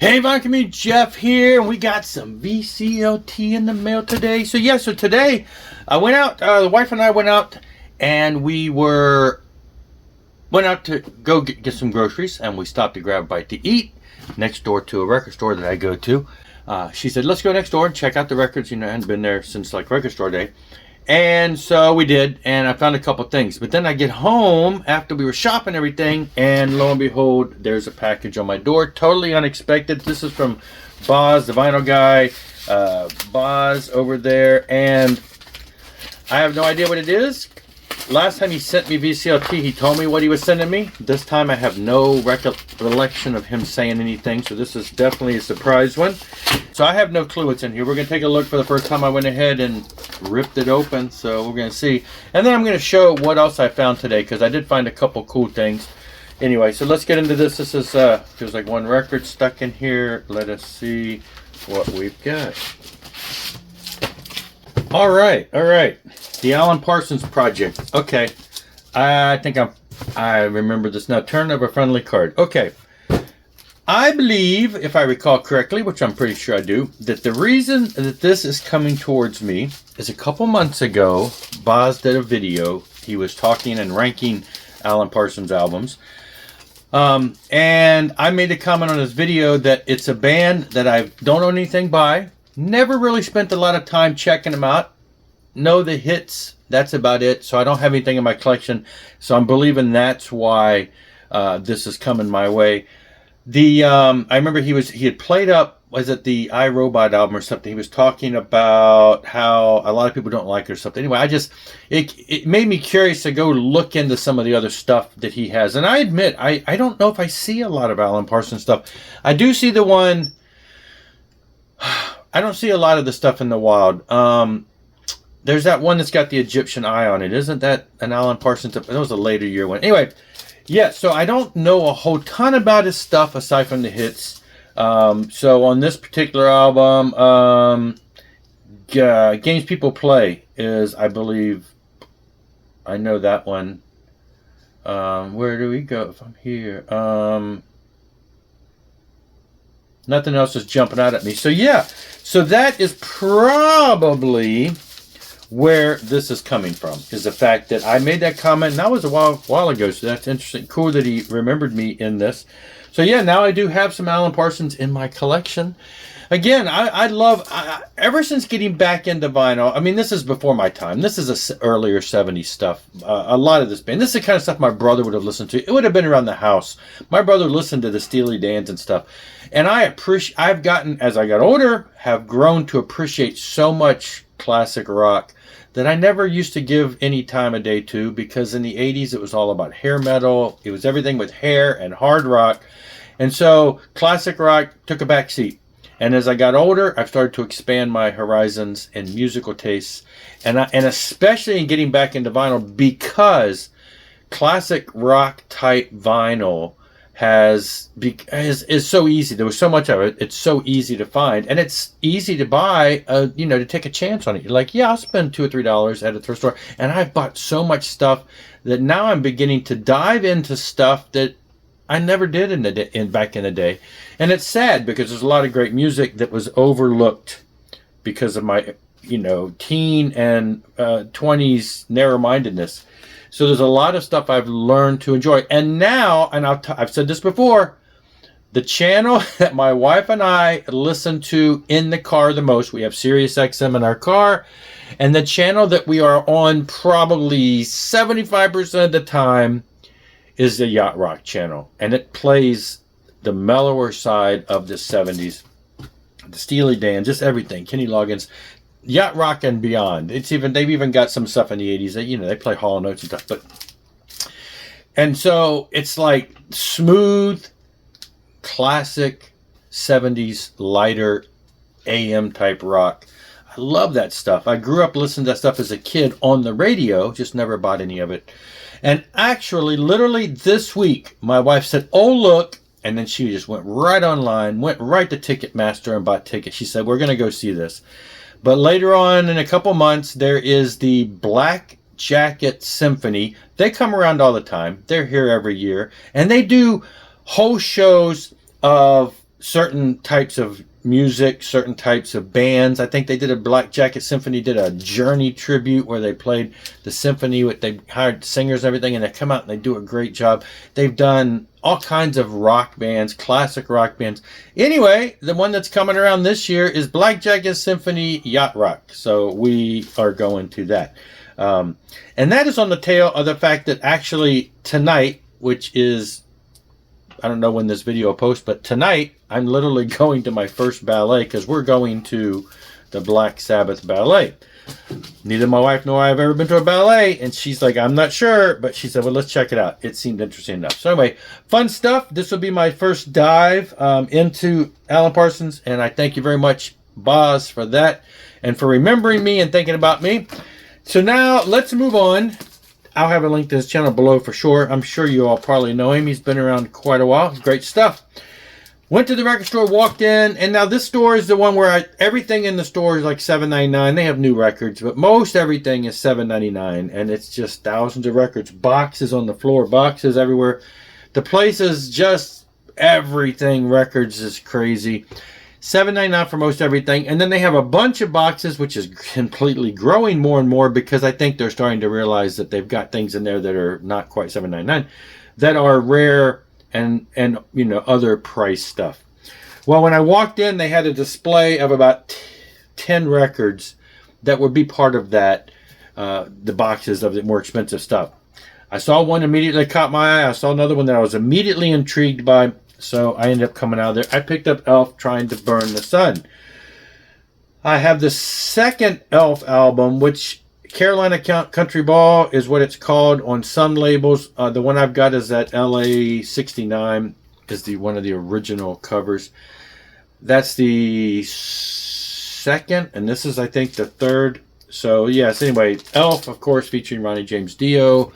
Hey, MegaJeff here, and we got some VCLT in the mail today. So today I went out, the wife and I went out, and went out to go get some groceries, and we stopped to grab a bite to eat next door to a record store that I go to. She said, let's go next door and check out the records. You know, I hadn't been there since like record store day. And so we did, and I found a couple things. But then I get home after we were shopping everything, and lo and behold, there's a package on my door. Totally unexpected. This is from Boz, the vinyl guy. Boz over there, and I have no idea what it is. Last time he sent me VCLT, he told me what he was sending me. This time I have no recollection of him saying anything, so this is definitely a surprise one. So I have no clue what's in here. We're going to take a look. For the first time I went ahead and ripped it open, so we're going to see. And then I'm going to show what else I found today, because I did find a couple cool things. Anyway, so let's get into this. This is, feels like one record stuck in here. Let us see what we've got. All right. The Alan Parsons Project. Okay, I think I remember this now. Turn of a friendly card. Okay, I believe, if I recall correctly, which I'm pretty sure I do, that the reason that this is coming towards me is a couple months ago, Boz did a video. He was talking and ranking Alan Parsons albums. And I made a comment on this video that it's a band that I don't know anything by. Never really spent a lot of time checking them out. Know the hits, that's about it. So I don't have anything in my collection, so I'm believing that's why this is coming my way. I remember he had played up, was it the iRobot album or something? He was talking about how a lot of people don't like it or something. Anyway, it made me curious to go look into some of the other stuff that he has. And I admit, I don't know if I see a lot of Alan Parsons stuff. I do see the one, I don't see a lot of the stuff in the wild. There's that one that's got the Egyptian eye on it. Isn't that an Alan Parsons? That was a later year one. Anyway, yeah, so I don't know a whole ton about his stuff aside from the hits. So on this particular album, Games People Play is, I believe, I know that one. Where do we go from here? Nothing else is jumping out at me. So yeah, so that is probably where this is coming from, is the fact that I made that comment, and that was a while ago, so that's interesting. Cool that he remembered me in this. So yeah, now I do have some Alan Parsons in my collection. Again, I love, ever since getting back into vinyl, I mean, this is before my time. This is earlier 70s stuff. A lot of this band. This is the kind of stuff my brother would have listened to. It would have been around the house. My brother listened to the Steely Dans and stuff. And I've gotten, as I got older, have grown to appreciate so much classic rock that I never used to give any time of day to, because in the 80s it was all about hair metal. It was everything with hair and hard rock. And so classic rock took a back seat. And as I got older, I've started to expand my horizons and musical tastes. And especially in getting back into vinyl, because classic rock type vinyl is so easy. There was so much of it. It's so easy to find, and it's easy to buy. To take a chance on it. You're like, yeah, I'll spend $2 or $3 at a thrift store, and I've bought so much stuff that now I'm beginning to dive into stuff that I never did back in the day. And it's sad, because there's a lot of great music that was overlooked because of my teen and 20s narrow-mindedness. So there's a lot of stuff I've learned to enjoy. And now, and I've said this before, the channel that my wife and I listen to in the car the most, we have Sirius XM in our car, and the channel that we are on probably 75% of the time is the Yacht Rock channel. And it plays the mellower side of the 70s, the Steely Dan, just everything, Kenny Loggins, Yacht Rock and beyond. They've even got some stuff in the 80s that, they play Hall & Notes and stuff. And so it's like smooth, classic 70s, lighter AM type rock. I love that stuff. I grew up listening to that stuff as a kid on the radio, just never bought any of it. And actually, literally this week, my wife said, oh, look. And then she just went right online, went right to Ticketmaster and bought tickets. She said, we're going to go see this. But later on in a couple months, there is the Black Jacket Symphony. They come around all the time. They're here every year. And they do whole shows of certain types of music, certain types of bands. I think they did a Black Jacket Symphony, did a Journey tribute where they played the symphony with, they hired singers and everything, and they come out and they do a great job. They've done all kinds of rock bands, classic rock bands. Anyway, the one that's coming around this year is Black Jacket Symphony Yacht Rock. So we are going to that. And that is on the tail of the fact that actually tonight, which is, I don't know when this video will post, but tonight I'm literally going to my first ballet because we're going to the Black Sabbath ballet. Neither my wife nor I have ever been to a ballet, and she's like, I'm not sure, but she said, well, let's check it out. It seemed interesting enough. So anyway, fun stuff. This will be my first dive into Alan Parsons, and I thank you very much, Boz, for that and for remembering me and thinking about me. So now let's move on. I'll have a link to his channel below for sure. I'm sure you all probably know him. He's been around quite a while. Great stuff. Went to the record store, walked in, and now this store is the one where everything in the store is like $7.99. They have new records, but most everything is $7.99, and it's just thousands of records. Boxes on the floor, boxes everywhere. The place is just everything. Records is crazy. $7.99 for most everything, and then they have a bunch of boxes, which is completely growing more and more because I think they're starting to realize that they've got things in there that are not quite $7.99, that are rare and you know, other price stuff. Well, when I walked in, they had a display of about 10 records that would be part of that, the boxes of the more expensive stuff. I saw one immediately caught my eye. I saw another one that I was immediately intrigued by. So I ended up coming out of there. I picked up Elf, Trying to Burn the Sun. I have the second Elf album, which Carolina Country Ball is what it's called on some labels. The one I've got is that LA 69 is one of the original covers. That's the second, and this is, I think, the third. So yes, anyway, Elf, of course, featuring Ronnie James Dio.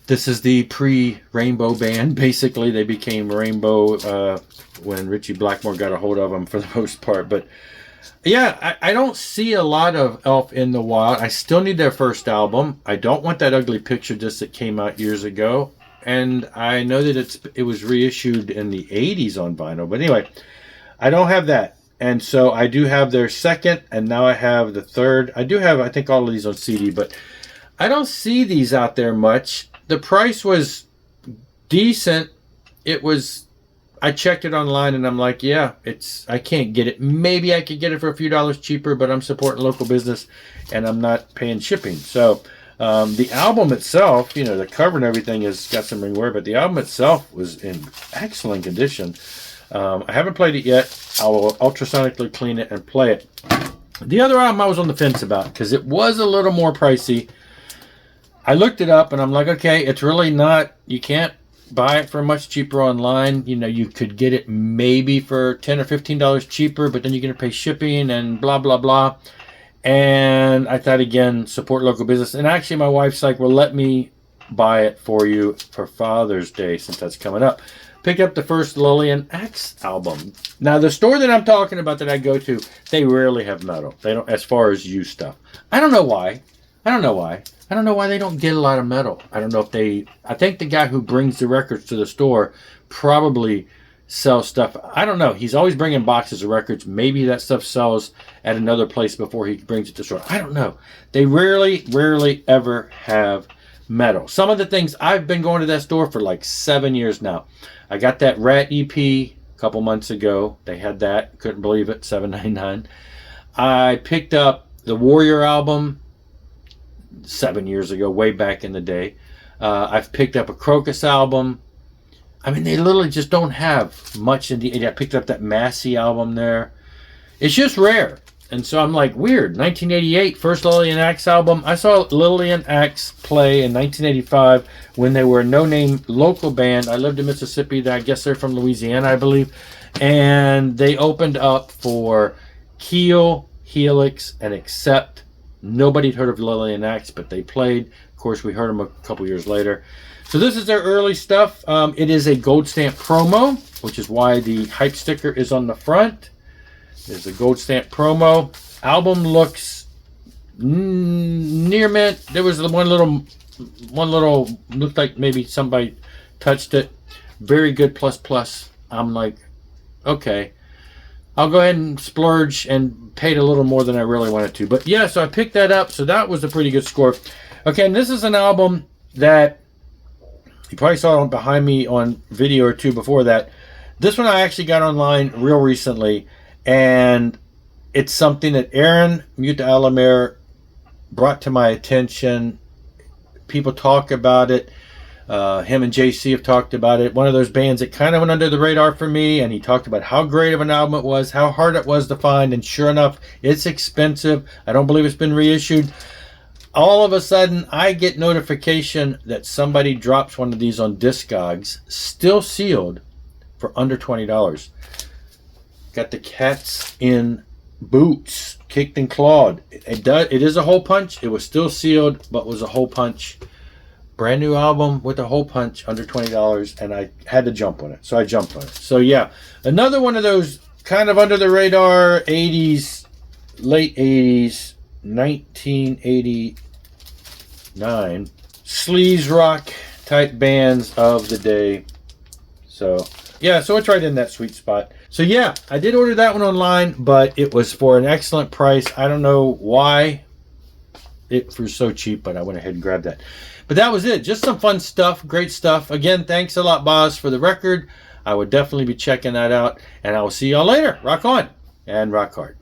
This is the pre-Rainbow band. Basically, they became Rainbow when Richie Blackmore got a hold of them for the most part. But yeah, I don't see a lot of Elf in the wild. I still need their first album. I don't want that ugly picture disc that came out years ago. And I know that it was reissued in the 80s on vinyl. But anyway, I don't have that. And so I do have their second, and now I have the third. I do have, I think, all of these on CD, but I don't see these out there much. The price was decent. It was, I checked it online and I'm like, yeah, I can't get it. Maybe I could get it for a few dollars cheaper, but I'm supporting local business and I'm not paying shipping. So the album itself, you know, the cover and everything has got some ringwear, but the album itself was in excellent condition. I haven't played it yet. I will ultrasonically clean it and play it. The other album I was on the fence about because it was a little more pricey. I looked it up and I'm like, okay, it's really not, you can't buy it for much cheaper online. You know, you could get it maybe for $10 or $15 cheaper, but then you're going to pay shipping and blah, blah, blah. And I thought, again, support local business. And actually my wife's like, well, let me buy it for you for Father's Day since that's coming up. Picked up the first Lillian Axe album. Now, the store that I'm talking about that I go to, they rarely have metal. They don't, as far as used stuff. I don't know why. I don't know why they don't get a lot of metal. I don't know if I think the guy who brings the records to the store probably sells stuff. I don't know. He's always bringing boxes of records. Maybe that stuff sells at another place before he brings it to the store. I don't know. They rarely ever have metal. Some of the things, I've been going to that store for like 7 years now. I got that Rat EP a couple months ago. They had that. Couldn't believe it. $7.99. I picked up the Warrior album 7 years ago, way back in the day. I've picked up a Crocus album. I mean, they literally just don't have much in the... I picked up that Massey album there. It's just rare. And so I'm like, weird. 1988, first Lillian Axe album. I saw Lillian Axe play in 1985 when they were a no-name local band. I lived in Mississippi. I guess they're from Louisiana, I believe. And they opened up for Keel, Helix, and Accept. Nobody'd heard of Lillian Axe, but they played. Of course, we heard them a couple years later. So this is their early stuff. It is a gold stamp promo, which is why the hype sticker is on the front. There's a gold stamp promo. Album looks near mint. There was one little, looked like maybe somebody touched it. Very good plus. I'm like, okay, I'll go ahead and splurge, and paid a little more than I really wanted to. But yeah, so I picked that up. So that was a pretty good score. Okay, and this is an album that you probably saw behind me on video or two before that. This one I actually got online real recently, and it's something that Aaron Muta-Alamere brought to my attention. People talk about it. Him and JC have talked about it. One of those bands that kind of went under the radar for me, and he talked about how great of an album it was, how hard it was to find, and sure enough, it's expensive. I don't believe it's been reissued. All of a sudden, I get notification that somebody drops one of these on Discogs, still sealed, for under $20. Got the Cats in Boots, Kicked and Clawed. It is a hole punch. It was still sealed, but was a hole punch. Brand new album with a hole punch, under $20, and I had to jump on it. So I jumped on it. So yeah, another one of those kind of under the radar 80s, late 80s, 1989 sleaze rock type bands of the day. So yeah, so it's right in that sweet spot. So yeah, I did order that one online, but it was for an excellent price. I don't know why it was so cheap, but I went ahead and grabbed that. But that was it. Just some fun stuff. Great stuff. Again, thanks a lot, Boz, for the record. I would definitely be checking that out. And I will see y'all later. Rock on and rock hard.